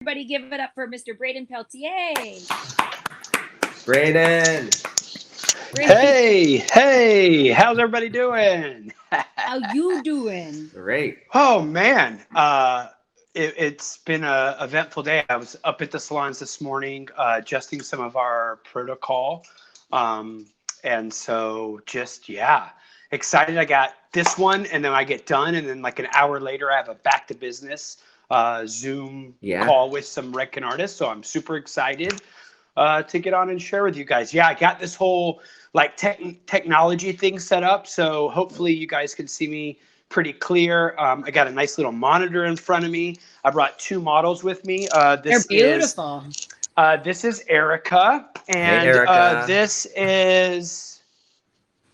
Everybody give it up for Mr. Brayden Pelletier. Brayden. Hey, how's everybody doing? How you doing? Great. Oh man, it's been a eventful day. I was up at the salons this morning, adjusting some of our protocol, and so excited. I got this one, and then I get done, and then like an hour later, I have a back to business Zoom call with some Redken artists. So I'm super excited to get on and share with you guys. Yeah, I got this whole like technology thing set up, so hopefully you guys can see me pretty clear. I got a nice little monitor in front of me. I brought two models with me. They're beautiful. This is Erica, and Hey, Erica. this is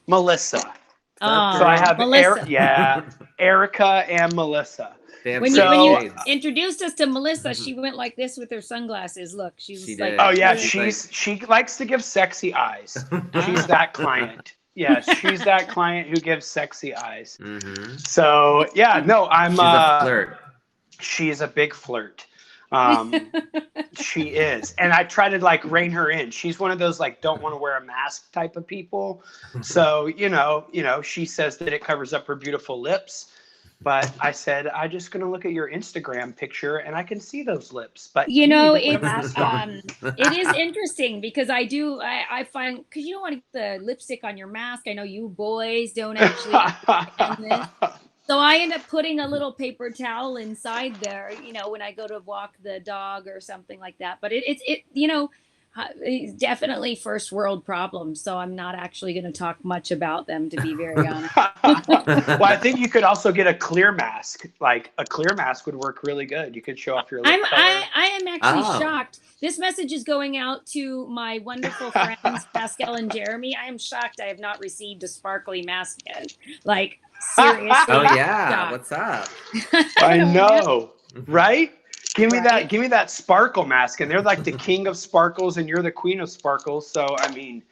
Melissa. Oh, So I have Melissa. Erica and Melissa. When you introduced us to Melissa, she went like this with her sunglasses. Look, she like, oh yeah, she likes to give sexy eyes. She's that client. Yes, she's that client who gives sexy eyes. Mm-hmm. So yeah, no, She's a flirt. She's a big flirt. She is, and I try to like rein her in. She's one of those like don't want to wear a mask type of people. So you know, she says that it covers up her beautiful lips. But I said, I'm just going to look at your Instagram picture and I can see those lips. But you know, it is interesting because I find, because you don't want to get the lipstick on your mask. I know you boys don't actually understand this. So I end up putting a little paper towel inside there, you know, when I go to walk the dog or something like that. But it's definitely first world problems. So I'm not actually going to talk much about them, to be very honest. Well, I think you could also get a clear mask. Like a clear mask would work really good. You could show off your lip color. I am actually shocked. This message is going out to my wonderful friends, Pascal and Jeremy. I am shocked I have not received a sparkly mask yet. Like, seriously. Oh, yeah. What's up? I know. Right? Give me that sparkle mask. And they're like the king of sparkles and you're the queen of sparkles. So, I mean,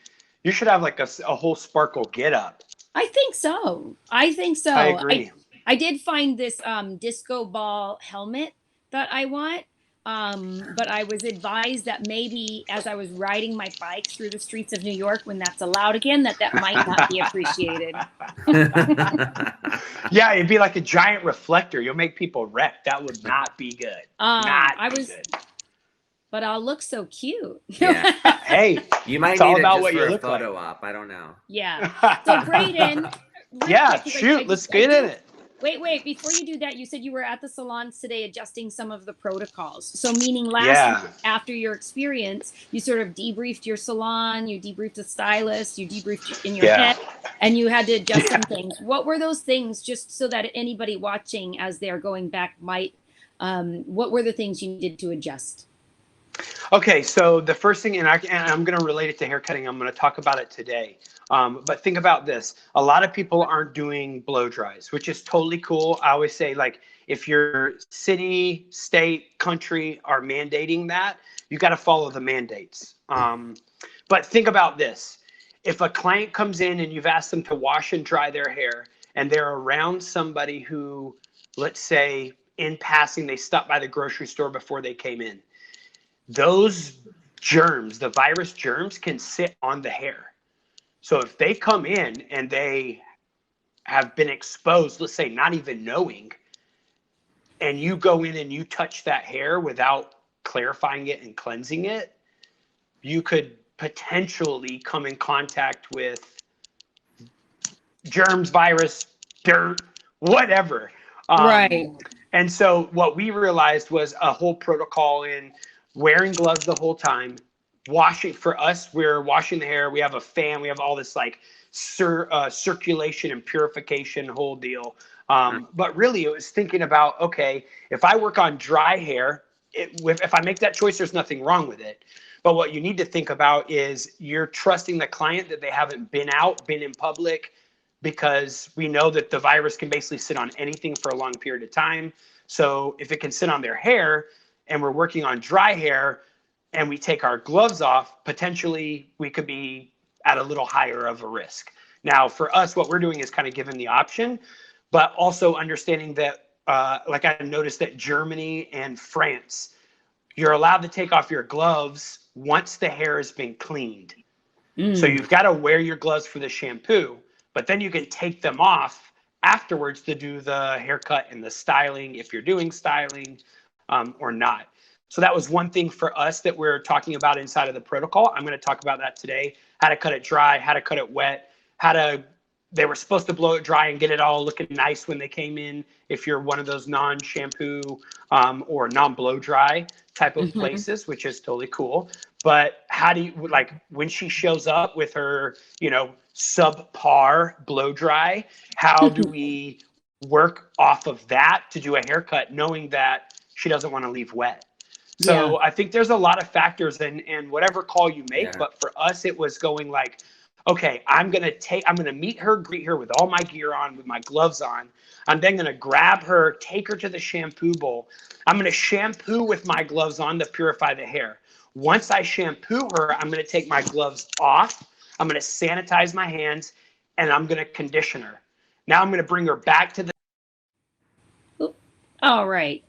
you should have like a whole sparkle get up. I think so. I agree. I did find this disco ball helmet that I want. But I was advised that maybe as I was riding my bike through the streets of New York, when that's allowed again, that might not be appreciated. Yeah, it'd be like a giant reflector. You'll make people wreck. That would not be good. Good. But I'll look so cute. Yeah. Hey, you might need it just for a photo op. I don't know. Yeah. So Brayden. Shoot. Let's get in it. Wait. Before you do that, you said you were at the salons today adjusting some of the protocols. So meaning last week, after your experience, you sort of debriefed your salon, you debriefed the stylist, you debriefed in your head, and you had to adjust some things. What were those things, just so that anybody watching as they're going back might, what were the things you needed to adjust? Okay, so the first thing, and I'm going to relate it to haircutting. I'm going to talk about it today. But think about this. A lot of people aren't doing blow dries, which is totally cool. I always say, like, if your city, state, country are mandating that, you got to follow the mandates. But think about this. If a client comes in and you've asked them to wash and dry their hair, and they're around somebody who, let's say, in passing, they stopped by the grocery store before they came in, those germs, the virus germs, can sit on the hair. So if they come in and they have been exposed, let's say not even knowing, and you go in and you touch that hair without clarifying it and cleansing it, you could potentially come in contact with germs, virus, dirt, whatever. Right. And so what we realized was a whole protocol in wearing gloves the whole time. Washing, for us, we're washing the hair. We have a fan. We have all this like circulation and purification whole deal. But really, it was thinking about, okay, if I work on dry hair, if I make that choice, there's nothing wrong with it. But what you need to think about is you're trusting the client that they haven't been out, been in public, because we know that the virus can basically sit on anything for a long period of time. So if it can sit on their hair and we're working on dry hair, and we take our gloves off, potentially we could be at a little higher of a risk. Now, for us, what we're doing is kind of giving the option, but also understanding that, like I noticed that Germany and France you're allowed to take off your gloves once the hair has been cleaned. So you've got to wear your gloves for the shampoo, but then you can take them off afterwards to do the haircut and the styling, if you're doing styling or not. So that was one thing for us that we're talking about inside of the protocol. I'm going to talk about that today, how to cut it dry, how to cut it wet, they were supposed to blow it dry and get it all looking nice when they came in, if you're one of those non-shampoo or non-blow dry type of places, which is totally cool. But how do you, like, when she shows up with her, subpar blow dry, how do we work off of that to do a haircut, knowing that she doesn't want to leave wet? So I think there's a lot of factors in whatever call you make. But for us, it was going like, okay, I'm going to meet her, greet her with all my gear on, with my gloves on. I'm then going to grab her, take her to the shampoo bowl. I'm going to shampoo with my gloves on to purify the hair. Once I shampoo her, I'm going to take my gloves off. I'm going to sanitize my hands, and I'm going to condition her. Now I'm going to bring her back to the. All right.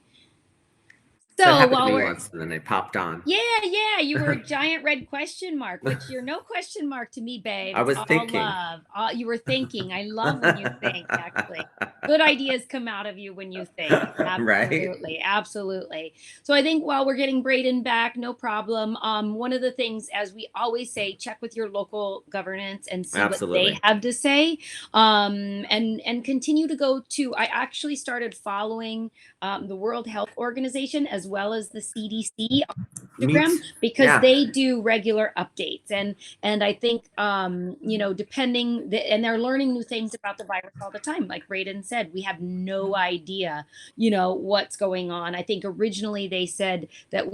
So while we're once, and then they popped on. Yeah, you were a giant red question mark, which you're no question mark to me, babe. I was thinking. Love. You were thinking. I love when you think. Actually, good ideas come out of you when you think. Absolutely, absolutely. So I think while we're getting Brayden back, no problem. One of the things, as we always say, check with your local governance and see what they have to say, and continue to go to. I actually started following the World Health Organization as well as the CDC on Instagram, because they do regular updates, and I think depending and they're learning new things about the virus all the time. Like Brayden said, we have no idea what's going on. I think originally they said that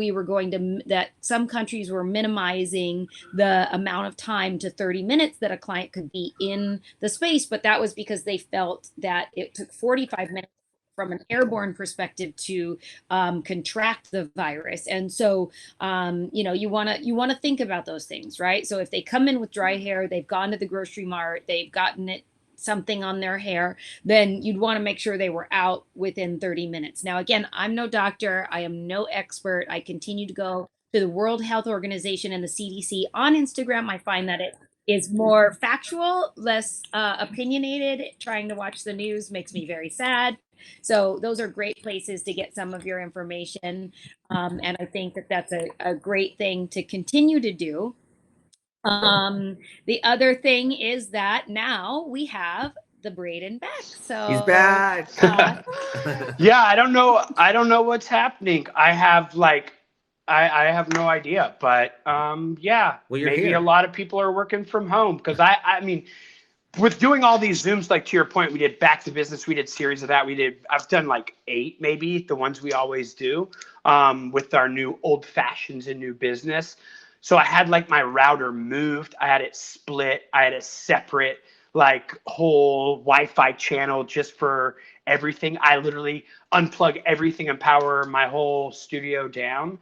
that some countries were minimizing the amount of time to 30 minutes that a client could be in the space, but that was because they felt that it took 45 minutes from an airborne perspective to contract the virus. And so, you want to think about those things, right? So if they come in with dry hair, they've gone to the grocery mart, they've gotten something on their hair, then you'd want to make sure they were out within 30 minutes. Now, again, I'm no doctor. I am no expert. I continue to go to the World Health Organization and the CDC on Instagram. I find that it is more factual, less opinionated. Trying to watch the news makes me very sad. So those are great places to get some of your information. And I think that that's a great thing to continue to do. The other thing is that now we have the Brayden back. So he's back. Yeah, I don't know what's happening. I have no idea, but maybe here. A lot of people are working from home, because I mean, with doing all these Zooms, like to your point, we did Back to Business, we did series of that. I've done like 8, maybe, the ones we always do, with our new old fashions and new business. So I had like my router moved, I had it split, I had a separate whole Wi-Fi channel just for everything. I literally unplug everything and power my whole studio down.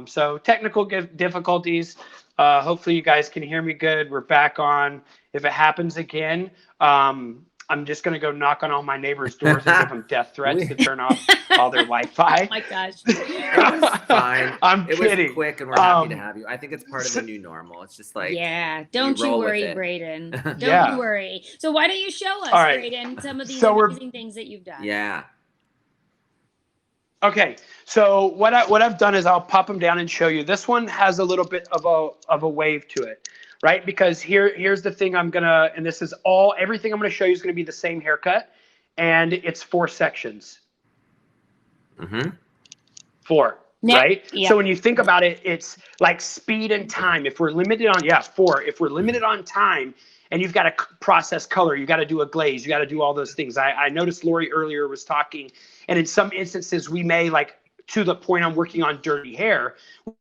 So technical difficulties. Hopefully you guys can hear me good. We're back on. If it happens again, I'm just going to go knock on all my neighbors' doors and give them death threats to turn off all their Wi-Fi. Oh my gosh. It was fine. I'm kidding. It was quick, and we're happy to have you. I think it's part of the new normal. It's just like, don't you worry, Brayden. Don't you worry. So why don't you show us, Brayden, some of these amazing things that you've done? Yeah. Okay, so what I've done is I'll pop them down and show you. This one has a little bit of a wave to it, right? Because here's the thing and this is everything I'm gonna show you is gonna be the same haircut, and it's 4 sections. 4, right? Yeah. So when you think about it, it's like speed and time. If we're limited on 4. If we're limited on time, and you've got to process color, you got to do a glaze, you got to do all those things. I noticed Lori earlier was talking, and in some instances we may, to the point I'm working on dirty hair,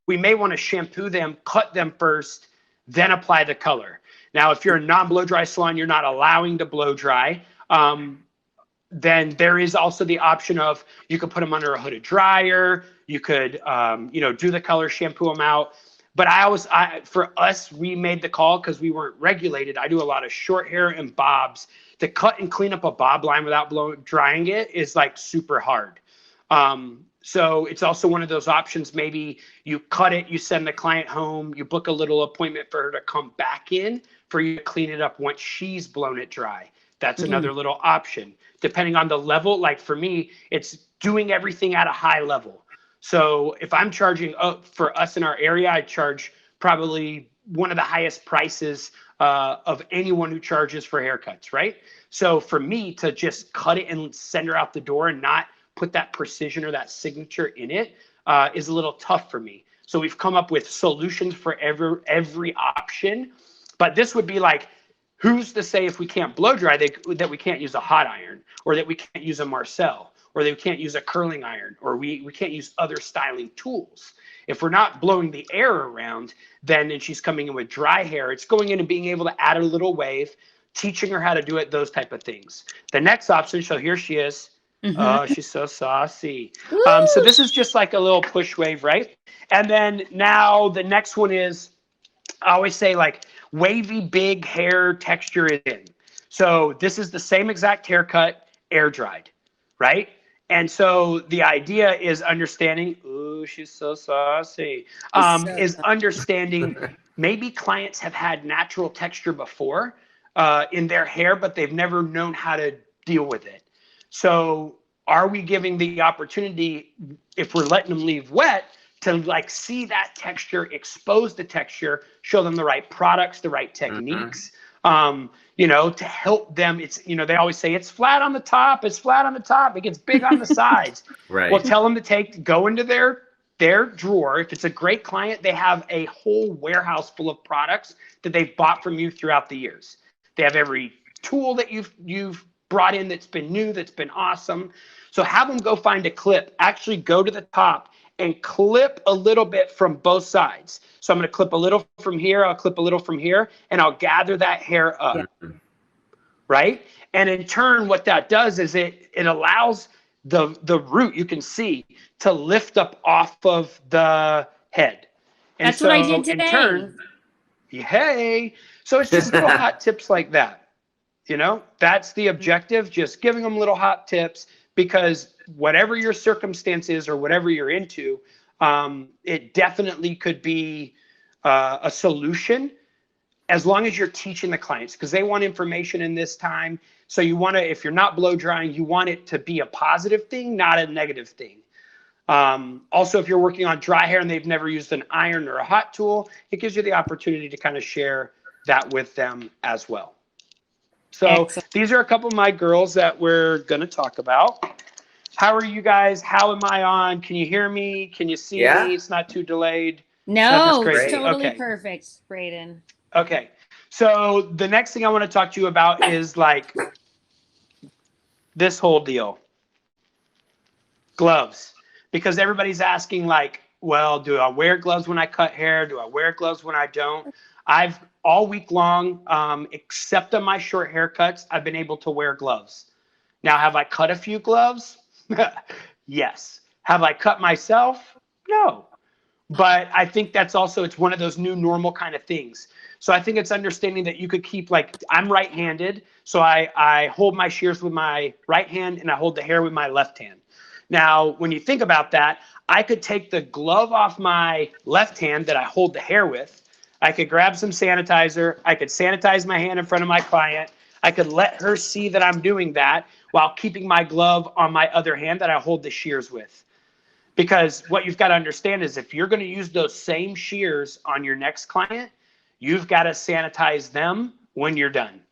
we may want to shampoo them, cut them first, then apply the color. Now, if you're a non-blow dry salon, you're not allowing to blow dry. Then there is also the option of you could put them under a hooded dryer. You could, do the color, shampoo them out. But for us, we made the call because we weren't regulated. I do a lot of short hair and bobs. To cut and clean up a bob line without drying it is super hard. So it's also one of those options. Maybe you cut it, you send the client home, you book a little appointment for her to come back in for you to clean it up once she's blown it dry. That's another little option. Depending on the level, like for me, it's doing everything at a high level. So if I'm charging for us in our area, I charge probably one of the highest prices of anyone who charges for haircuts, right? So for me to just cut it and send her out the door and not put that precision or that signature in it is a little tough for me. So we've come up with solutions for every option. But this would be like, who's to say if we can't blow dry that we can't use a hot iron, or that we can't use a Marcel, or that we can't use a curling iron, or we can't use other styling tools. If we're not blowing the air around, then and she's coming in with dry hair, it's going in and being able to add a little wave, teaching her how to do it, those type of things. The next option, so here she is. Oh, she's so saucy. So this is just like a little push wave, right? And then now the next one is, I always say like wavy big hair texture is in. So this is the same exact haircut, air dried, right? And so the idea is understanding, ooh, she's so saucy, is understanding maybe clients have had natural texture before in their hair, but they've never known how to deal with it. So are we giving the opportunity, if we're letting them leave wet, to like see that texture, expose the texture, show them the right products, the right techniques, you know, to help them. It's, you know, they always say it's flat on the top, it's flat on the top, it gets big on the sides. Right. Well, tell them to go into their drawer. If it's a great client, they have a whole warehouse full of products that they've bought from you throughout the years. They have every tool that you've brought in that's been new, that's been awesome. So have them go find a clip, actually go to the top and clip a little bit from both sides. So I'm going to clip a little from here, I'll clip a little from here, and I'll gather that hair up, right? And in turn, what that does is it allows the root, you can see, to lift up off of the head. And that's what I did today. In turn, hey, so it's just little hot tips like that. You know, that's the objective, just giving them little hot tips, because whatever your circumstance is or whatever you're into, it definitely could be a solution as long as you're teaching the clients, because they want information in this time. So you want to, if you're not blow drying, you want it to be a positive thing, not a negative thing. Also, if you're working on dry hair and they've never used an iron or a hot tool, it gives you the opportunity to kind of share that with them as well. So Excellent. These are a couple of my girls that we're going to talk about. How are you guys? How am I on? Can you hear me? Can you see me? It's not too delayed. No, it's totally perfect, Brayden. Okay. So the next thing I want to talk to you about is like this whole deal. Gloves. Because everybody's asking like, well, do I wear gloves when I cut hair? Do I wear gloves when I don't? I've all week long, except on my short haircuts, I've been able to wear gloves. Now, have I cut a few gloves? Yes. Have I cut myself? No. But I think that's also, it's one of those new normal kind of things. So I think it's understanding that you could keep, like, I'm right-handed, so I hold my shears with my right hand and I hold the hair with my left hand. Now, when you think about that, I could take the glove off my left hand that I hold the hair with. I could grab some sanitizer. I could sanitize my hand in front of my client. I could let her see that I'm doing that while keeping my glove on my other hand that I hold the shears with. Because what you've got to understand is if you're going to use those same shears on your next client, you've got to sanitize them when you're done.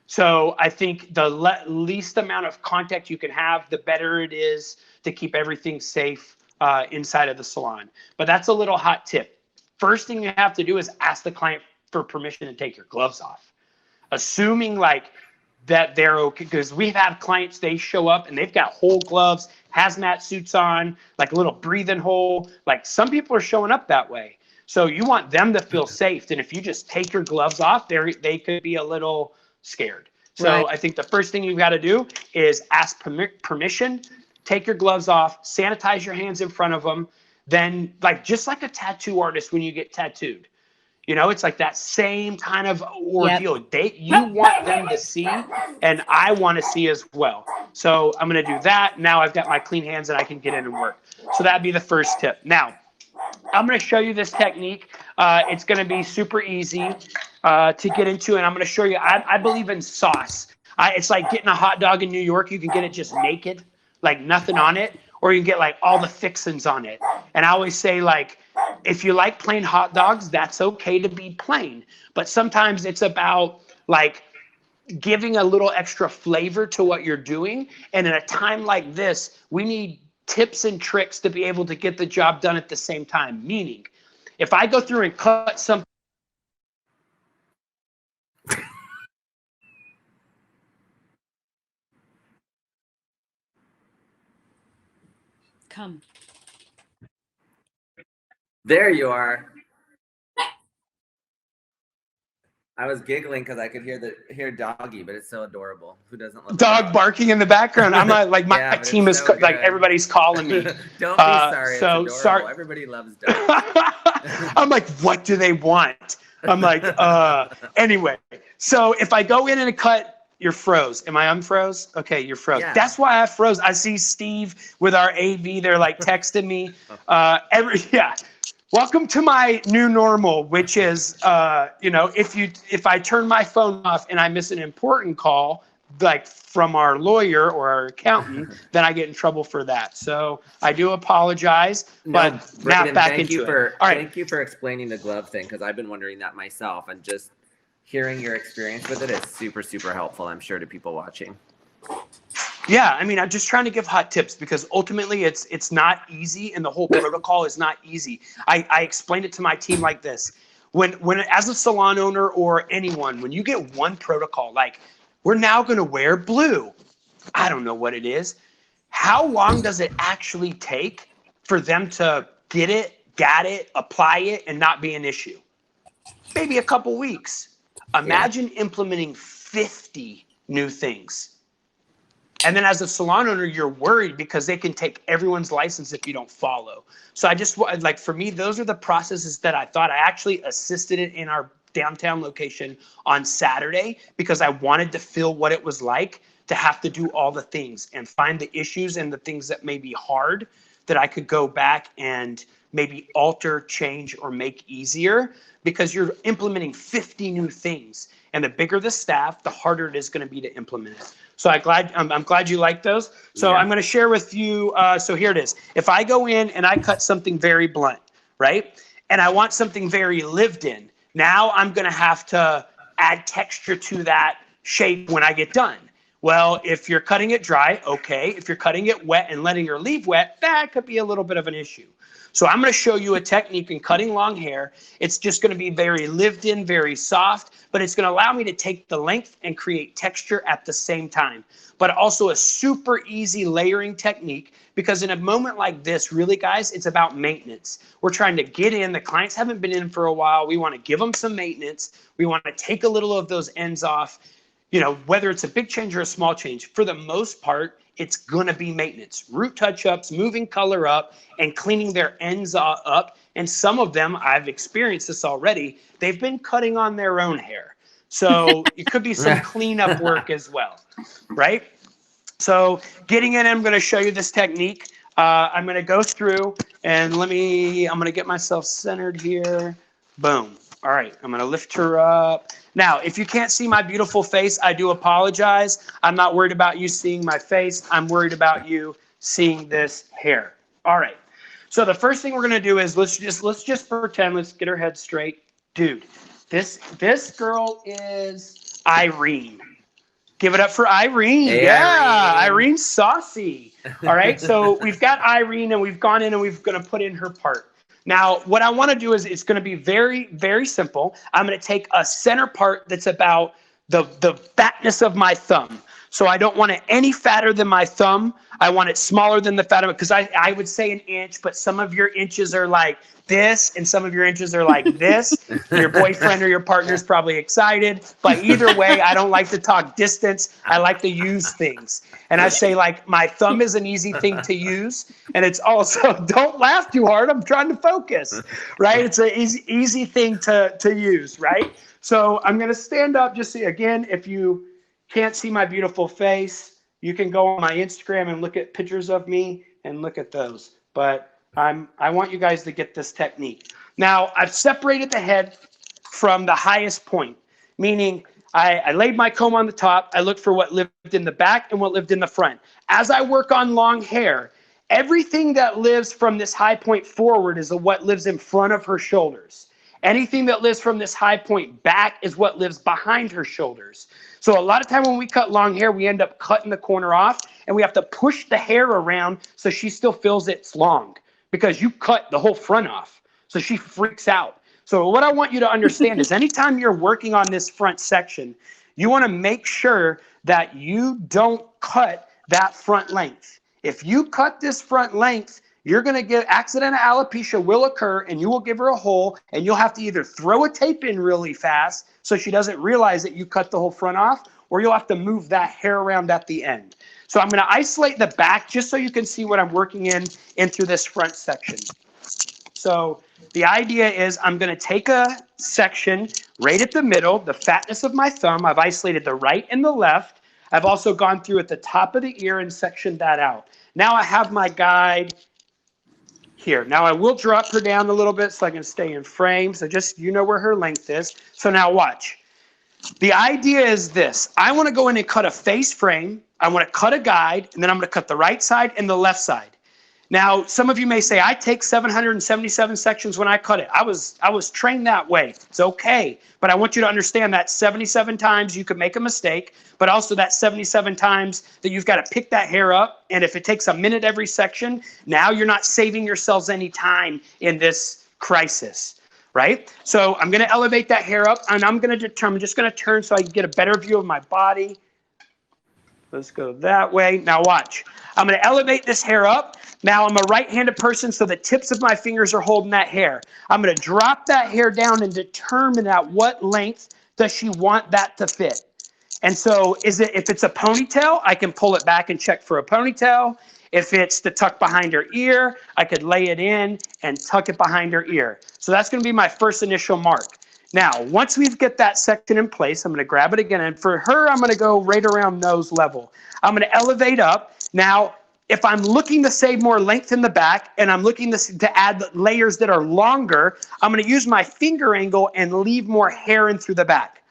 So I think the least amount of contact you can have, the better it is to keep everything safe inside of the salon. But that's a little hot tip. First thing you have to do is ask the client for permission to take your gloves off. Assuming like that they're okay, because we've had clients, they show up and they've got whole gloves, hazmat suits on, like a little breathing hole. Like some people are showing up that way. So you want them to feel safe. And if you just take your gloves off, they could be a little scared. So right. I think the first thing you've got to do is ask permission, take your gloves off, sanitize your hands in front of them. Then like, just like a tattoo artist, when you get tattooed, It's like that same kind of ordeal. You want them to see, and I want to see as well. So I'm going to do that. Now I've got my clean hands and I can get in and work. So that'd be the first tip. Now, I'm going to show you this technique. It's going to be super easy to get into, and I'm going to show you. I believe in sauce. It's like getting a hot dog in New York. You can get it just naked, like nothing on it, or you can get like all the fixings on it. And I always say, like, if you like plain hot dogs, that's okay to be plain. But sometimes it's about like giving a little extra flavor to what you're doing. And in a time like this, we need tips and tricks to be able to get the job done at the same time. Meaning, if I go through and cut something. Come. There you are. I was giggling because I could hear doggy, but it's so adorable. Who doesn't love dog barking in the background? I'm not like my Yeah, team is so like everybody's calling me. Don't be sorry. So it's adorable. sorry. Everybody loves dogs. I'm like, what do they want? I'm like, anyway. So if I go in and cut, you're froze. Am I unfroze? Okay, you're froze. Yeah. That's why I froze. I see Steve with our AV. They're like texting me. Welcome to my new normal, which is, if I turn my phone off and I miss an important call, like from our lawyer or our accountant, then I get in trouble for that. So I do apologize, but now Brayden, back into it. All right. Thank you for explaining the glove thing, because I've been wondering that myself, and just hearing your experience with it is super, super helpful, I'm sure, to people watching. Yeah, I mean, I'm just trying to give hot tips because ultimately it's not easy, and the whole protocol is not easy. I explained it to my team like this. When as a salon owner or anyone, when you get one protocol, like we're now going to wear blue. I don't know what it is. How long does it actually take for them to get it, apply it, and not be an issue? Maybe a couple weeks. Imagine implementing 50 new things. And then as a salon owner, you're worried because they can take everyone's license if you don't follow. So I just like, for me, those are the processes that I thought. I actually assisted it in our downtown location on Saturday because I wanted to feel what it was like to have to do all the things and find the issues and the things that may be hard that I could go back and maybe alter, change, or make easier, because you're implementing 50 new things. And the bigger the staff, the harder it is going to be to implement it. So I'm glad you like those. So I'm going to share with you. So here it is. If I go in and I cut something very blunt, right? And I want something very lived in. Now I'm going to have to add texture to that shape when I get done. Well, if you're cutting it dry, okay. If you're cutting it wet and letting your leave wet, that could be a little bit of an issue. So I'm going to show you a technique in cutting long hair. It's just going to be very lived in, very soft, but it's going to allow me to take the length and create texture at the same time. But also a super easy layering technique, because in a moment like this, really, guys, it's about maintenance. We're trying to get in. The clients haven't been in for a while. We want to give them some maintenance. We want to take a little of those ends off. Whether it's a big change or a small change, for the most part, it's going to be maintenance. Root touch-ups, moving color up, and cleaning their ends up. And some of them, I've experienced this already, they've been cutting on their own hair. So it could be some cleanup work as well, right? So getting in, I'm going to show you this technique. I'm going to go through and I'm going to get myself centered here. Boom. All right, I'm going to lift her up. Now, if you can't see my beautiful face, I do apologize. I'm not worried about you seeing my face. I'm worried about you seeing this hair. All right. So the first thing we're going to do is let's just pretend, let's get her head straight. Dude, this girl is Irene. Give it up for Irene. Hey, yeah, Irene's saucy. All right, so we've got Irene, and we've gone in and we're going to put in her part. Now, what I want to do is it's going to be very, very simple. I'm going to take a center part that's about the fatness of my thumb. So I don't want it any fatter than my thumb. I want it smaller than the fat of it, because I would say an inch, but some of your inches are like this and some of your inches are like this. Your boyfriend or your partner is probably excited. But either way, I don't like to talk distance. I like to use things. And I say, like, my thumb is an easy thing to use. And it's also, don't laugh too hard. I'm trying to focus, right? It's an easy thing to use, right? So I'm going to stand up. Just again, if you can't see my beautiful face, you can go on my Instagram and look at pictures of me and look at those. But I want you guys to get this technique. Now, I've separated the head from the highest point, meaning I laid my comb on the top. I looked for what lived in the back and what lived in the front. As I work on long hair, everything that lives from this high point forward is what lives in front of her shoulders. Anything that lives from this high point back is what lives behind her shoulders. So a lot of time when we cut long hair, we end up cutting the corner off, and we have to push the hair around so she still feels it's long, because you cut the whole front off. So she freaks out. So what I want you to understand is anytime you're working on this front section, you want to make sure that you don't cut that front length. If you cut this front length, you're going to get accidental alopecia will occur, and you will give her a hole, and you'll have to either throw a tape in really fast so she doesn't realize that you cut the whole front off, or you'll have to move that hair around at the end. So I'm going to isolate the back just so you can see what I'm working in through this front section. So the idea is I'm going to take a section right at the middle, the fatness of my thumb. I've isolated the right and the left. I've also gone through at the top of the ear and sectioned that out. Now I have my guide here. Now I will drop her down a little bit so I can stay in frame. So just, you know where her length is. So now watch. The idea is this. I want to go in and cut a face frame. I want to cut a guide, and then I'm going to cut the right side and the left side. Now, some of you may say, I take 777 sections when I cut it. I was trained that way. It's okay. But I want you to understand that 77 times you could make a mistake, but also that 77 times that you've got to pick that hair up. And if it takes a minute every section, now you're not saving yourselves any time in this crisis, right? So I'm going to elevate that hair up, and I'm just going to turn so I can get a better view of my body. Let's go that way. Now watch. I'm going to elevate this hair up. Now I'm a right-handed person, so the tips of my fingers are holding that hair. I'm going to drop that hair down and determine at what length does she want that to fit. And so if it's a ponytail, I can pull it back and check for a ponytail. If it's to tuck behind her ear, I could lay it in and tuck it behind her ear. So that's going to be my first initial mark. Now, once we get that section in place, I'm going to grab it again. And for her, I'm going to go right around nose level. I'm going to elevate up. Now, if I'm looking to save more length in the back and I'm looking to add layers that are longer, I'm going to use my finger angle and leave more hair in through the back.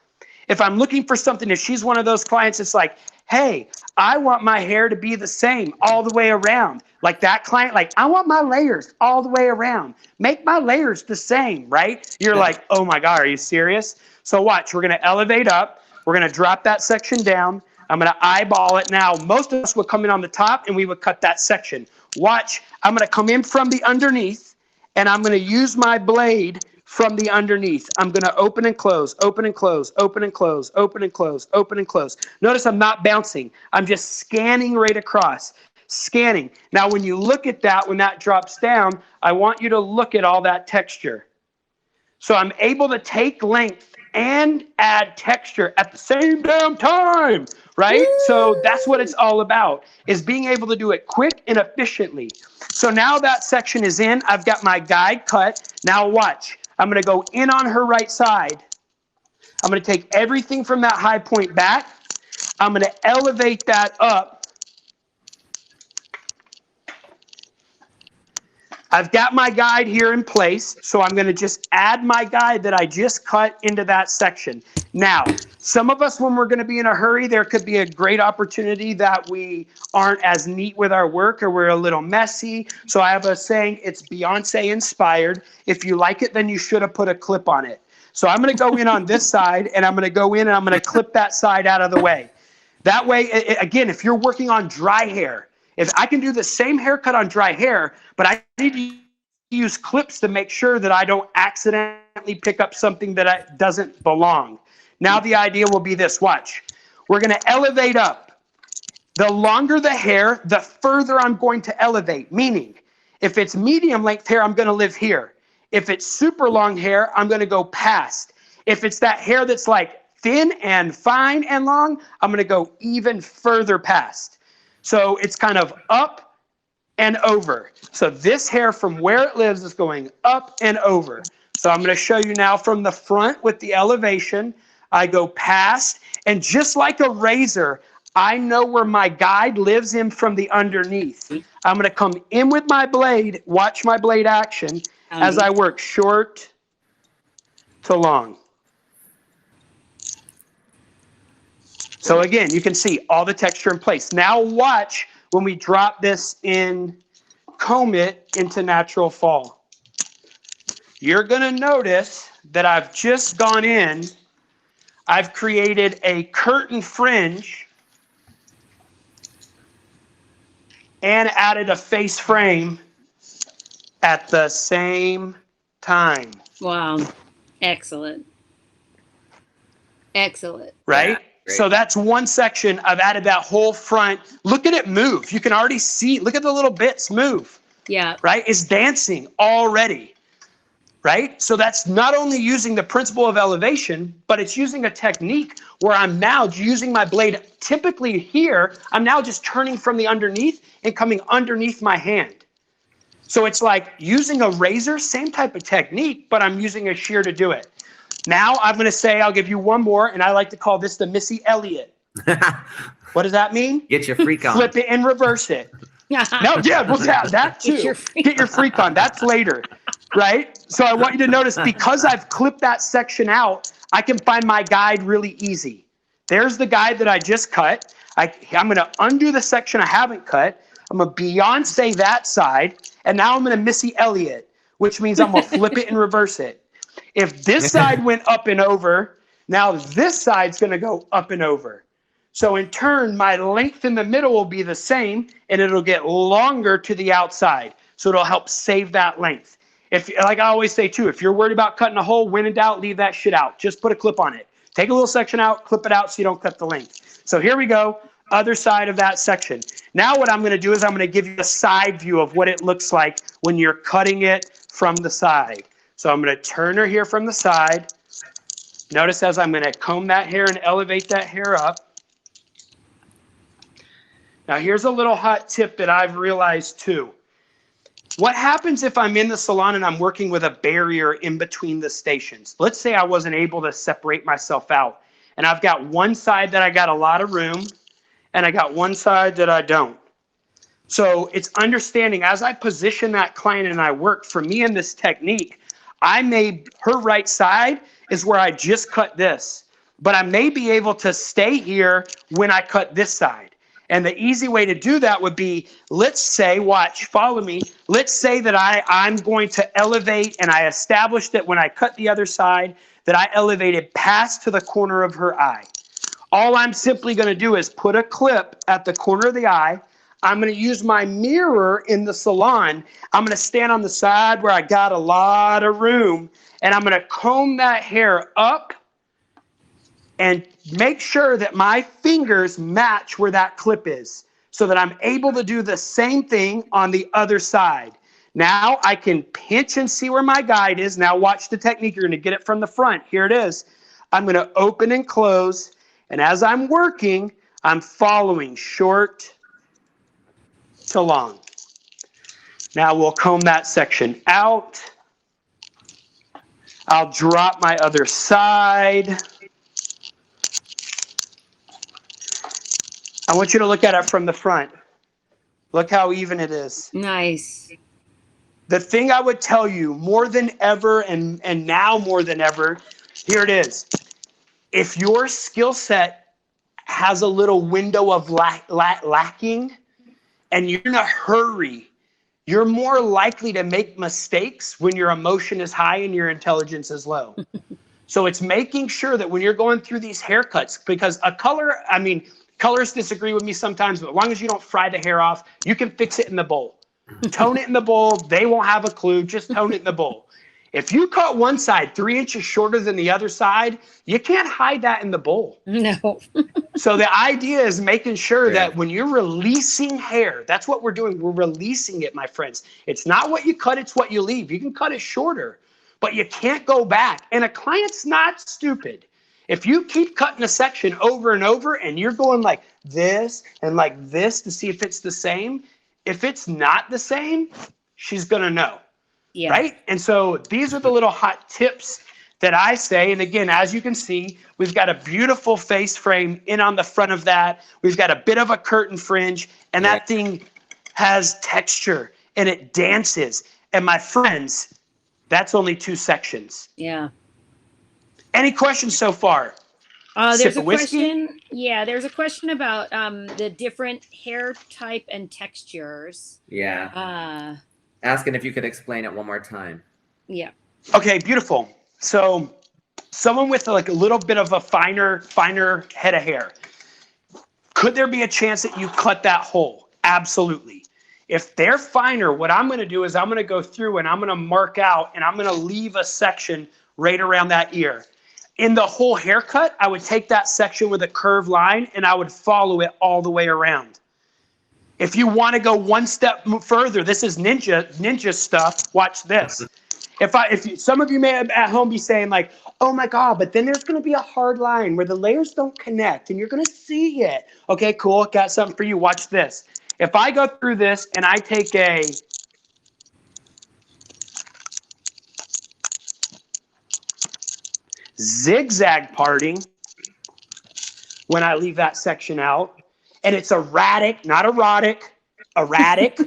If I'm looking for something, if she's one of those clients, it's like, hey, I want my hair to be the same all the way around. Like that client, like, I want my layers all the way around. Make my layers the same, right? You're like, oh my God, are you serious? So watch, we're going to elevate up. We're going to drop that section down. I'm going to eyeball it. Now, most of us would come in on the top and we would cut that section. Watch, I'm going to come in from the underneath, and I'm going to use my blade from the underneath. I'm going to open and close, open and close, open and close, open and close, open and close. Notice I'm not bouncing. I'm just scanning right across, scanning. Now, when you look at that, when that drops down, I want you to look at all that texture. So I'm able to take length and add texture at the same damn time, right? Woo! So that's what it's all about, is being able to do it quick and efficiently. So now that section is in, I've got my guide cut. Now watch, I'm going to go in on her right side. I'm going to take everything from that high point back. I'm going to elevate that up. I've got my guide here in place, so I'm going to just add my guide that I just cut into that section. Now, some of us, when we're going to be in a hurry, there could be a great opportunity that we aren't as neat with our work, or we're a little messy. So I have a saying, it's Beyonce inspired. If you like it, then you should have put a clip on it. So I'm going to go in on this side, and I'm going to go in and I'm going to clip that side out of the way. That way, again, if you're working on dry hair, if I can do the same haircut on dry hair, but I need to use clips to make sure that I don't accidentally pick up something that doesn't belong. Now the idea will be this, watch. We're going to elevate up. The longer the hair, the further I'm going to elevate. Meaning, if it's medium length hair, I'm going to live here. If it's super long hair, I'm going to go past. If it's that hair that's like thin and fine and long, I'm going to go even further past. So it's kind of up and over. So this hair from where it lives is going up and over. So I'm going to show you now from the front with the elevation. I go past, and just like a razor, I know where my guide lives in from the underneath. I'm going to come in with my blade, watch my blade action as I work short to long. So again, you can see all the texture in place. Now watch when we drop this in, comb it into natural fall. You're going to notice that I've just gone in, I've created a curtain fringe and added a face frame at the same time. Wow. Excellent. Excellent. Right? Yeah, so that's one section. I've added that whole front. Look at it move. You can already see, look at the little bits move. Yeah. Right? It's dancing already. Right? So that's not only using the principle of elevation, but it's using a technique where I'm now using my blade. Typically here, I'm now just turning from the underneath and coming underneath my hand. So it's like using a razor, same type of technique, but I'm using a shear to do it. Now I'm going to say, I'll give you one more, and I like to call this the Missy Elliott. What does that mean? Get your freak on. Flip it and reverse it. No, yeah, well, that too. Get your freak on. That's later, right? So I want you to notice, because I've clipped that section out, I can find my guide really easy. There's the guide that I just cut. I'm going to undo the section I haven't cut. I'm going to Beyonce that side, and now I'm going to Missy Elliott, which means I'm going to flip it and reverse it. If this side went up and over, now this side's going to go up and over. So in turn, my length in the middle will be the same, and it'll get longer to the outside. So it'll help save that length. If, like I always say too, if you're worried about cutting a hole, when in doubt, leave that shit out. Just put a clip on it. Take a little section out, clip it out so you don't cut the length. So here we go, other side of that section. Now what I'm going to do is I'm going to give you a side view of what it looks like when you're cutting it from the side. So I'm going to turn her here from the side. Notice as I'm going to comb that hair and elevate that hair up. Now here's a little hot tip that I've realized too. What happens if I'm in the salon and I'm working with a barrier in between the stations? Let's say I wasn't able to separate myself out, and I've got one side that I got a lot of room, and I got one side that I don't. So it's understanding as I position that client and I work, for me in this technique, her right side is where I just cut this, but I may be able to stay here when I cut this side. And the easy way to do that would be, let's say, watch, follow me. Let's say that I'm going to elevate, and I established that when I cut the other side, that I elevated past to the corner of her eye. All I'm simply going to do is put a clip at the corner of the eye. I'm going to use my mirror in the salon. I'm going to stand on the side where I got a lot of room, and I'm going to comb that hair up and make sure that my fingers match where that clip is so that I'm able to do the same thing on the other side. Now I can pinch and see where my guide is. Now watch the technique. You're going to get it from the front. Here it is. I'm going to open and close, and as I'm working, I'm following short to long. Now we'll comb that section out. I'll drop my other side. I want you to look at it from the front. Look how even it is. Nice. The thing I would tell you more than ever, and now more than ever, here it is. If your skill set has a little window of lacking and you're in a hurry, you're more likely to make mistakes when your emotion is high and your intelligence is low. So it's making sure that when you're going through these haircuts, because colors disagree with me sometimes, but as long as you don't fry the hair off, you can fix it in the bowl. Tone it in the bowl. They won't have a clue. Just tone it in the bowl. If you cut one side 3 inches shorter than the other side, you can't hide that in the bowl. No. So the idea is making sure that when you're releasing hair, that's what we're doing. We're releasing it, my friends. It's not what you cut, it's what you leave. You can cut it shorter, but you can't go back. And a client's not stupid. If you keep cutting a section over and over and you're going like this and like this to see if it's the same, if it's not the same, she's going to know. Yeah. Right? And so these are the little hot tips that I say. And again, as you can see, we've got a beautiful face frame in on the front of that. We've got a bit of a curtain fringe, and that thing has texture and it dances. And my friends, that's only 2 sections. Yeah. Any questions so far? There's a question. Yeah, there's a question about the different hair type and textures. Yeah. Asking if you could explain it one more time. Yeah. Okay, beautiful. So someone with like a little bit of a finer head of hair, could there be a chance that you cut that hole? Absolutely. If they're finer, what I'm going to do is I'm going to go through and I'm going to mark out and I'm going to leave a section right around that ear. In the whole haircut, I would take that section with a curved line and I would follow it all the way around. If you want to go one step further, this is ninja stuff. Watch this. Some of you may at home be saying like, oh my God, but then there's going to be a hard line where the layers don't connect and you're going to see it. Okay, cool. Got something for you. Watch this. If I go through this and I take a zigzag parting when I leave that section out, and it's erratic, not erotic, erratic,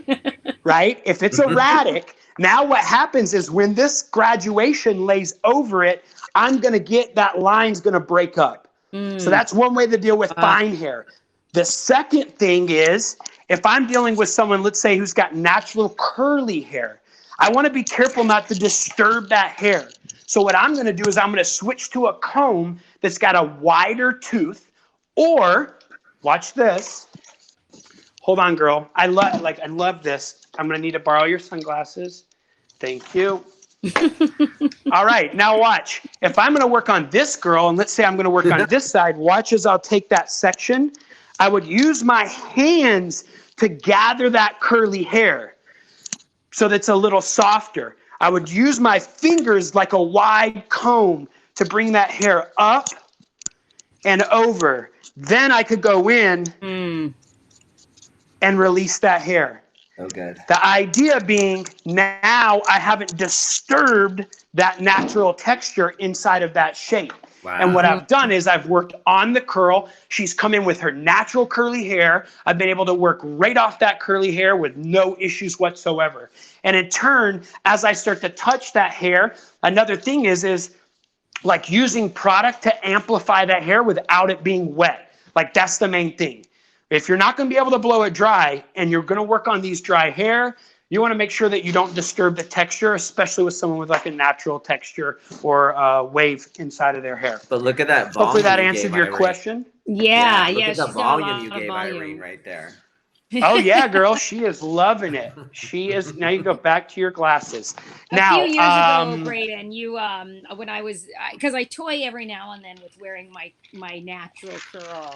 right? If it's erratic, now what happens is when this graduation lays over it, I'm going to get that line's going to break up. So that's one way to deal with fine hair. The second thing is, if I'm dealing with someone, let's say, who's got natural curly hair, I want to be careful not to disturb that hair. So what I'm going to do is I'm going to switch to a comb that's got a wider tooth, or watch this. Hold on, girl. I love this. I'm going to need to borrow your sunglasses. Thank you. All right, now watch. If I'm going to work on this girl, and let's say I'm going to work on this side, watch as I'll take that section. I would use my hands to gather that curly hair so that's a little softer. I would use my fingers like a wide comb to bring that hair up and over. Then I could go in and release that hair. Oh, good. The idea being now I haven't disturbed that natural texture inside of that shape. Wow. And what I've done is I've worked on the curl. She's come in with her natural curly hair. I've been able to work right off that curly hair with no issues whatsoever. And in turn, as I start to touch that hair, another thing is like using product to amplify that hair without it being wet. Like that's the main thing. If you're not going to be able to blow it dry and you're going to work on these dry hair, you want to make sure that you don't disturb the texture, especially with someone with like a natural texture or a wave inside of their hair. But look at that volume. Hopefully that answered your question. Yeah. Look at the volume you gave Irene right there. Oh yeah, girl, she is loving it. She is. Now you go back to your glasses. Now, a few years ago, Brayden, you when I was, because I toy every now and then with wearing my natural curl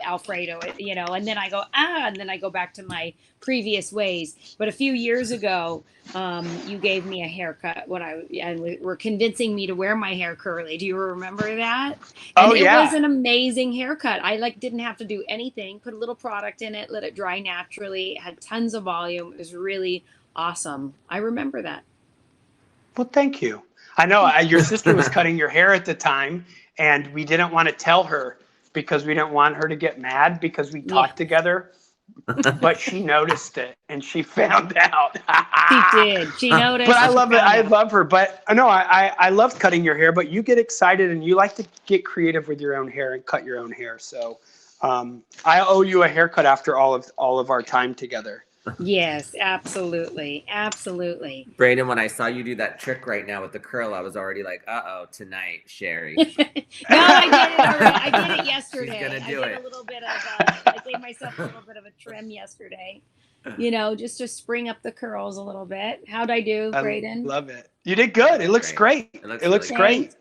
Alfredo, and then I go and then I go back to my previous ways. But a few years ago, you gave me a haircut and were convincing me to wear my hair curly. Do you remember that? And it was an amazing haircut. I didn't have to do anything. Put a little product in it, let it dry naturally. It had tons of volume. It was really awesome. I remember that. Well, thank you. I know your sister was cutting your hair at the time, and we didn't want to tell her because we didn't want her to get mad because we talked together. But she noticed it and she found out. She did. She noticed. But I love it. I love her. But no, I love cutting your hair. But you get excited and you like to get creative with your own hair and cut your own hair. So I owe you a haircut after all of our time together. Yes, absolutely. Absolutely. Brayden, when I saw you do that trick right now with the curl, I was already like, uh-oh, tonight, Sherry. No, I did it already. I did it yesterday. She's gonna do it. I gave myself a little bit of a trim yesterday. you know, just to spring up the curls a little bit. How'd I do, Brayden? Love it. You did good. It looks great. It looks really great.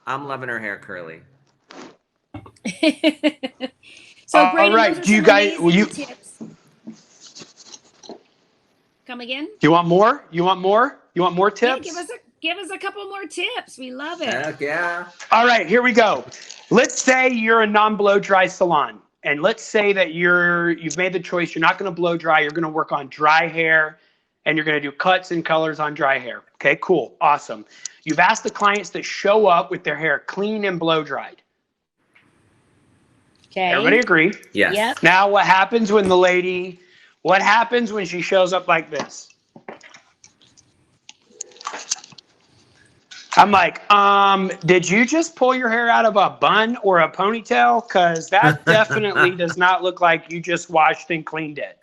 I'm loving her hair curly. So, All Brayden, right. those are Do you some guys? amazing tips. Come again? You want more? You want more? You want more tips? Yeah, give us a couple more tips. We love it. Heck yeah. All right, here we go. Let's say you're a non-blow dry salon, and let's say that you've made the choice. You're not going to blow dry. You're going to work on dry hair, and you're going to do cuts and colors on dry hair. Okay, cool, awesome. You've asked the clients to show up with their hair clean and blow dried. Okay. Everybody agree? Yes. Yep. Now, what happens when she shows up like this? I'm like, did you just pull your hair out of a bun or a ponytail? Because that definitely does not look like you just washed and cleaned it,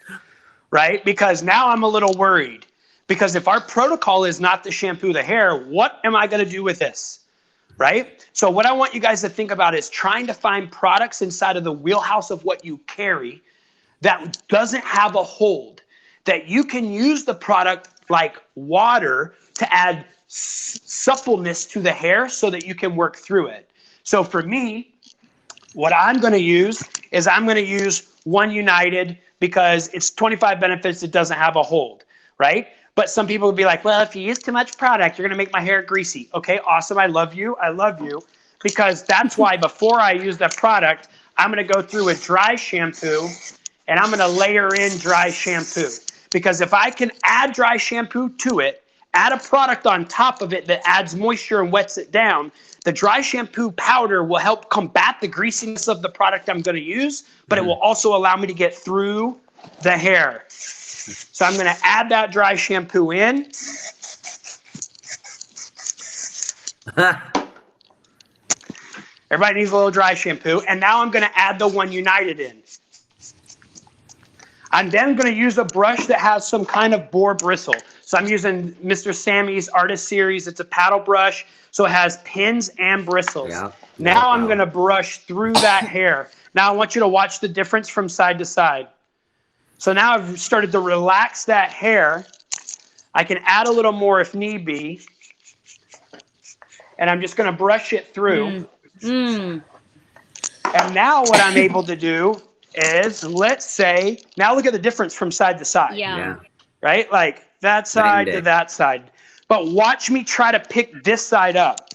right? Because now I'm a little worried. Because if our protocol is not to shampoo the hair, what am I going to do with this, right? So what I want you guys to think about is trying to find products inside of the wheelhouse of what you carry that doesn't have a hold, that you can use the product like water to add suppleness to the hair so that you can work through it. So for me, what I'm going to use is I'm going to use One United because it's 25 benefits. It doesn't have a hold, right? But some people would be like, well, if you use too much product, you're going to make my hair greasy. Okay, awesome. I love you. I love you. Because that's why before I use that product, I'm going to go through a dry shampoo and I'm going to layer in dry shampoo. Because if I can add dry shampoo to it, add a product on top of it that adds moisture and wets it down, the dry shampoo powder will help combat the greasiness of the product I'm going to use, but it will also allow me to get through the hair. So I'm going to add that dry shampoo in. Everybody needs a little dry shampoo. And now I'm going to add the One United in. I'm then going to use a brush that has some kind of boar bristle. So I'm using Mr. Sammy's Artist Series. It's a paddle brush, so it has pins and bristles. Yeah. Now I'm going to brush through that hair. Now I want you to watch the difference from side to side. So now I've started to relax that hair. I can add a little more if need be. And I'm just going to brush it through. And now what I'm able to do is, let's say, now look at the difference from side to side. Yeah. Right? Like that side to that side. But watch me try to pick this side up.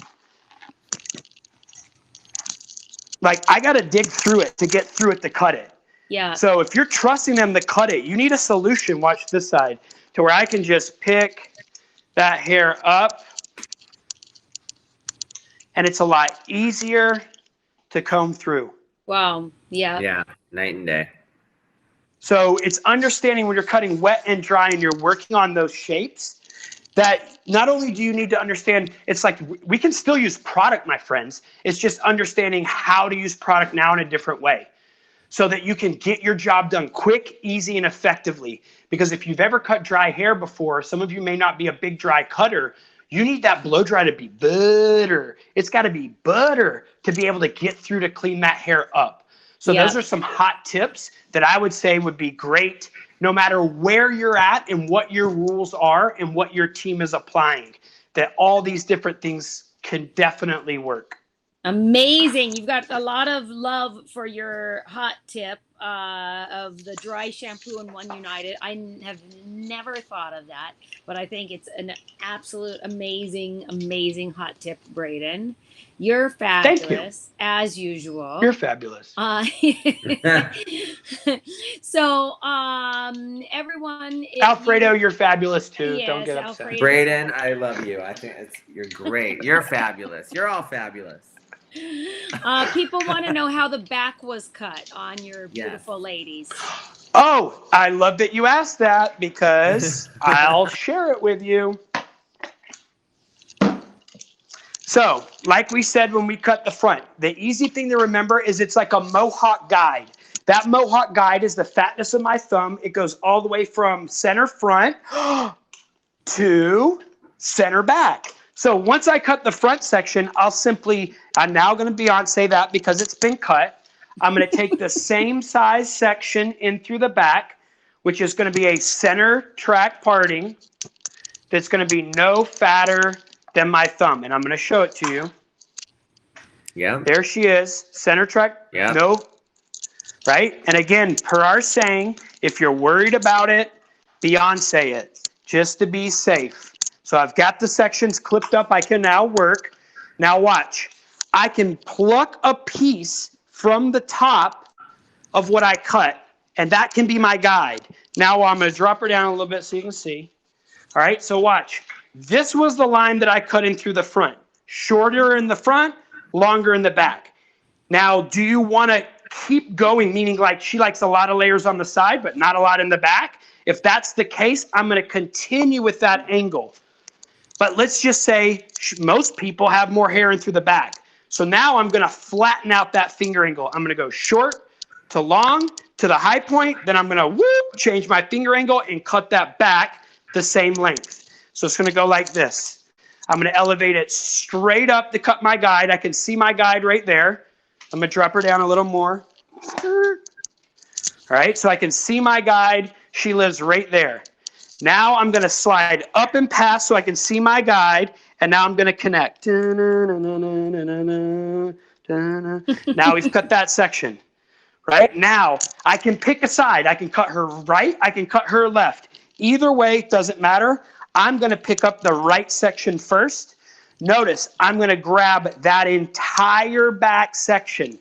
Like I got to dig through it to get through it to cut it. Yeah. So if you're trusting them to cut it, you need a solution, watch this side, to where I can just pick that hair up. And it's a lot easier to comb through. Wow. Yeah. Yeah. Night and day. So it's understanding when you're cutting wet and dry and you're working on those shapes, that not only do you need to understand, it's like we can still use product, my friends. It's just understanding how to use product now in a different way so that you can get your job done quick, easy, and effectively. Because if you've ever cut dry hair before, some of you may not be a big dry cutter. You need that blow dry to be butter. It's got to be butter to be able to get through to clean that hair up. So those are some hot tips that I would say would be great no matter where you're at and what your rules are and what your team is applying, that all these different things can definitely work. Amazing. You've got a lot of love for your hot tip of the dry shampoo and One United. I have never thought of that, but I think it's an absolute amazing, amazing hot tip, Brayden. You're fabulous, as usual. You're fabulous. So, everyone. Alfredo, you're fabulous too. Yes, don't get upset. Alfredo. Brayden, I love you. I think you're great. You're fabulous. You're all fabulous. People want to know how the back was cut on your beautiful ladies. Oh, I love that you asked that because I'll share it with you. So, like we said when we cut the front, the easy thing to remember is it's like a Mohawk guide. That Mohawk guide is the fatness of my thumb. It goes all the way from center front to center back. So once I cut the front section, I'm now going to Beyonce that because it's been cut. I'm going to take the same size section in through the back. which is going to be a center track parting that's going to be no fatter than my thumb. And I'm going to show it to you. Yeah. There she is, center track, Yeah. no, right? And again, per our saying, if you're worried about it, Beyonce it, just to be safe. So I've got the sections clipped up. I can now work. Now watch. I can pluck a piece from the top of what I cut, and that can be my guide. Now I'm going to drop her down a little bit so you can see. All right, so watch. This was the line that I cut in through the front. Shorter in the front, longer in the back. Now, do you want to keep going, meaning like she likes a lot of layers on the side, but not a lot in the back? If that's the case, I'm going to continue with that angle. But let's just say most people have more hair in through the back. So now I'm going to flatten out that finger angle. I'm going to go short to long to the high point. Then I'm going to change my finger angle and cut that back the same length. So it's going to go like this. I'm going to elevate it straight up to cut my guide. I can see my guide right there. I'm going to drop her down a little more. All right, so I can see my guide. She lives right there. Now I'm going to slide up and past so I can see my guide, and now I'm going to connect. Now we've cut that section. Right? Now I can pick a side. I can cut her right. I can cut her left. Either way, it doesn't matter. I'm going to pick up the right section first. Notice I'm going to grab that entire back section.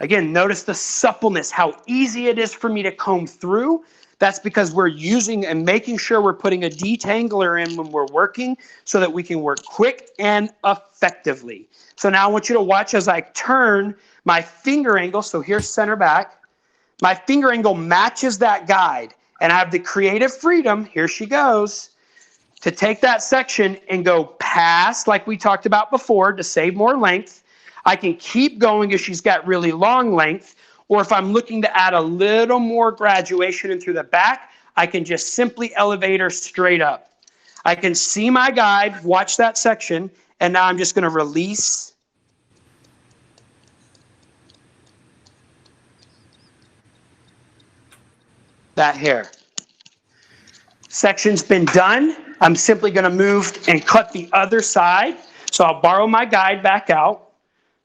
Again, notice the suppleness, how easy it is for me to comb through. That's because we're using and making sure we're putting a detangler in when we're working so that we can work quick and effectively. So now I want you to watch as I turn my finger angle. So here's center back. My finger angle matches that guide. And I have the creative freedom, here she goes, to take that section and go past, like we talked about before, to save more length. I can keep going if she's got really long length, or if I'm looking to add a little more graduation in through the back, I can just simply elevate her straight up. I can see my guide, watch that section, and now I'm just going to release. That hair. Section's been done. I'm simply going to move and cut the other side. So I'll borrow my guide back out.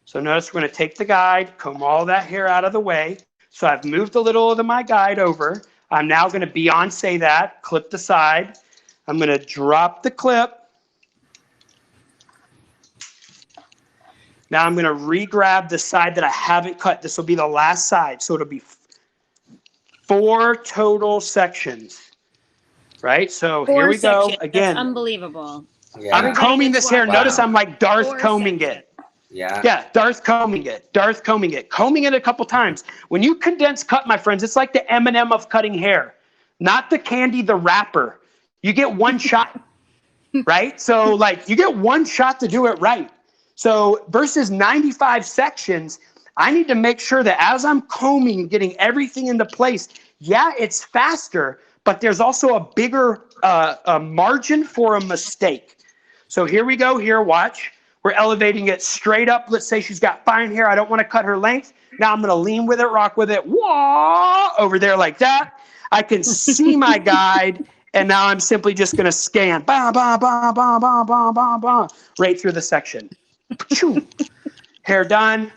So notice we're going to take the guide, comb all that hair out of the way. So I've moved a little of my guide over. I'm now going to Beyonce that, clip the side. I'm going to drop the clip. Now I'm going to re-grab the side that I haven't cut. This will be the last side. So it'll be 4 total sections. Right? So 4 here we go. sections. Again. That's unbelievable. Yeah. I'm combing this hair. Wow. Notice I'm like Darth 4 combing sections. it. Yeah. Yeah, Darth combing it. Darth combing it. Combing it a couple times. When you condense cut, my friends, it's like the M&M of cutting hair. Not the candy, the wrapper. You get one shot, right? So like you get one shot to do it right. So versus 95 sections, I need to make sure that as I'm combing, getting everything into place, yeah, it's faster, but there's also a bigger margin for a mistake. So here we go. Here, watch. We're elevating it straight up. Let's say she's got fine hair. I don't want to cut her length. Now I'm going to lean with it, rock with it. Whoa, over there like that. I can see my guide, and now I'm simply just going to scan. Bah, bah, bah, bah, bah, bah, bah, bah, right through the section. Hair done.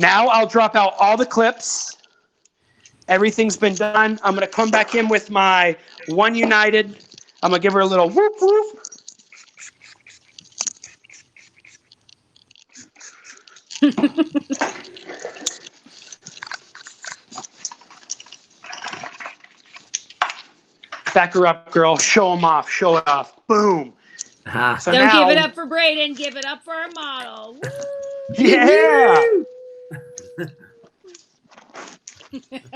Now I'll drop out all the clips. Everything's been done. I'm going to come back in with my One United. I'm going to give her a little whoop, whoop. Back her up, girl. Show them off. Show it off. Boom. So Don't now, give it up for Brayden. Give it up for our model. Woo! Yeah.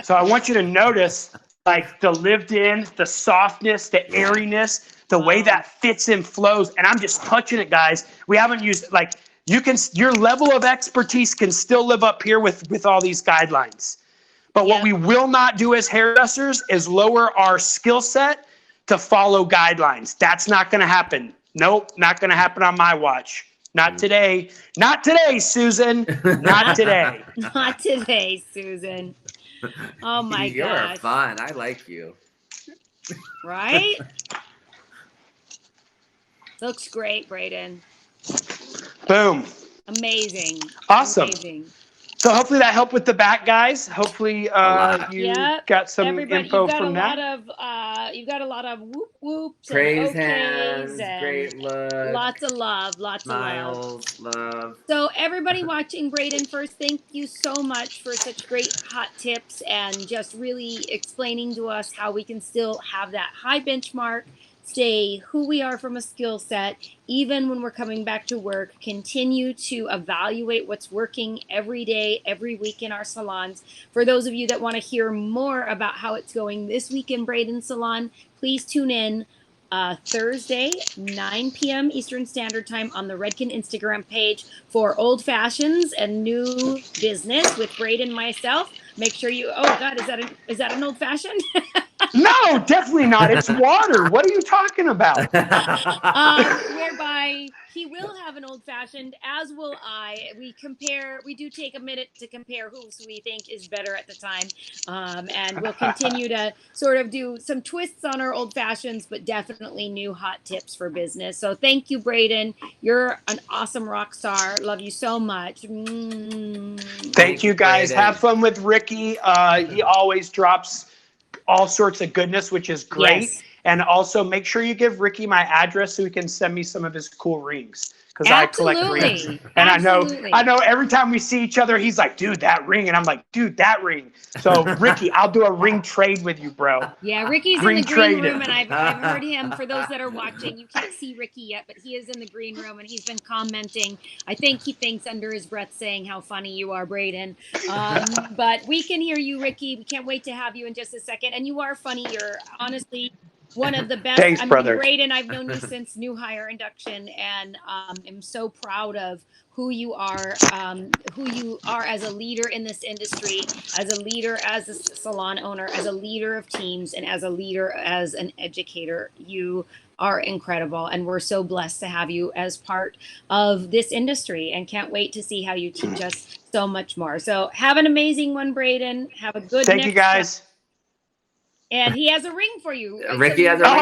So I want you to notice like the lived in, the softness, the airiness, the way that fits and flows. And I'm just touching it, guys. We haven't used like you can, your level of expertise can still live up here with all these guidelines. But what we will not do as hairdressers is lower our skill set to follow guidelines. That's not going to happen. Nope, not going to happen on my watch. Not today. Not today, Susan. Not today. Not today, Susan. Oh my You're gosh. fun. I like you. Right? Looks great, Brayden. Boom. Amazing. Awesome. Amazing. So hopefully that helped with the back, guys. Hopefully you Yep. got some Everybody, info you've got from a lot that. of you've got a lot of whoop whoops Praise and okays hands, and great look, lots of love, lots of love. smiles, love. So everybody watching, Brayden, first, thank you so much for such great hot tips and just really explaining to us how we can still have that high benchmark, stay who we are from a skill set, even when we're coming back to work, continue to evaluate what's working every day, every week in our salons. For those of you that want to hear more about how it's going this week in Brayden Salon, please tune in Thursday, 9 p.m. Eastern Standard Time on the Redken Instagram page for old fashions and new business with Brayden and myself. Make sure you, oh God, is that an old fashioned? No, definitely not. It's water. What are you talking about? Whereby he will have an old fashioned, as will I. We do take a minute to compare who we think is better at the time. And we'll continue to sort of do some twists on our old fashions, but definitely new hot tips for business. So thank you, Brayden. You're an awesome rock star. Love you so much. Thank you, guys. Brayden. Have fun with Ricky. He always drops all sorts of goodness, which is great. Yes. And also make sure you give Ricky my address so he can send me some of his cool rings, because I collect rings. And Absolutely. I know every time we see each other, he's like, dude, that ring. And I'm like, dude, that ring. So Ricky, I'll do a ring trade with you, bro. Yeah, Ricky's in the green room, and I've heard him. For those that are watching, you can't see Ricky yet, but he is in the green room, and he's been commenting. I think he thinks under his breath, saying how funny you are, Brayden. But we can hear you, Ricky. We can't wait to have you in just a second. And you are funny. You're honestly one of the best. Thanks, brother. Brayden, I've known you since new hire induction, and am so proud of who you are as a leader in this industry, as a leader, as a salon owner, as a leader of teams, and as a leader, as an educator. You are incredible, and we're so blessed to have you as part of this industry, and can't wait to see how you teach us so much more. So have an amazing one, Brayden. Have a good Thank you, guys. And he has a ring for you. Ricky has a ring.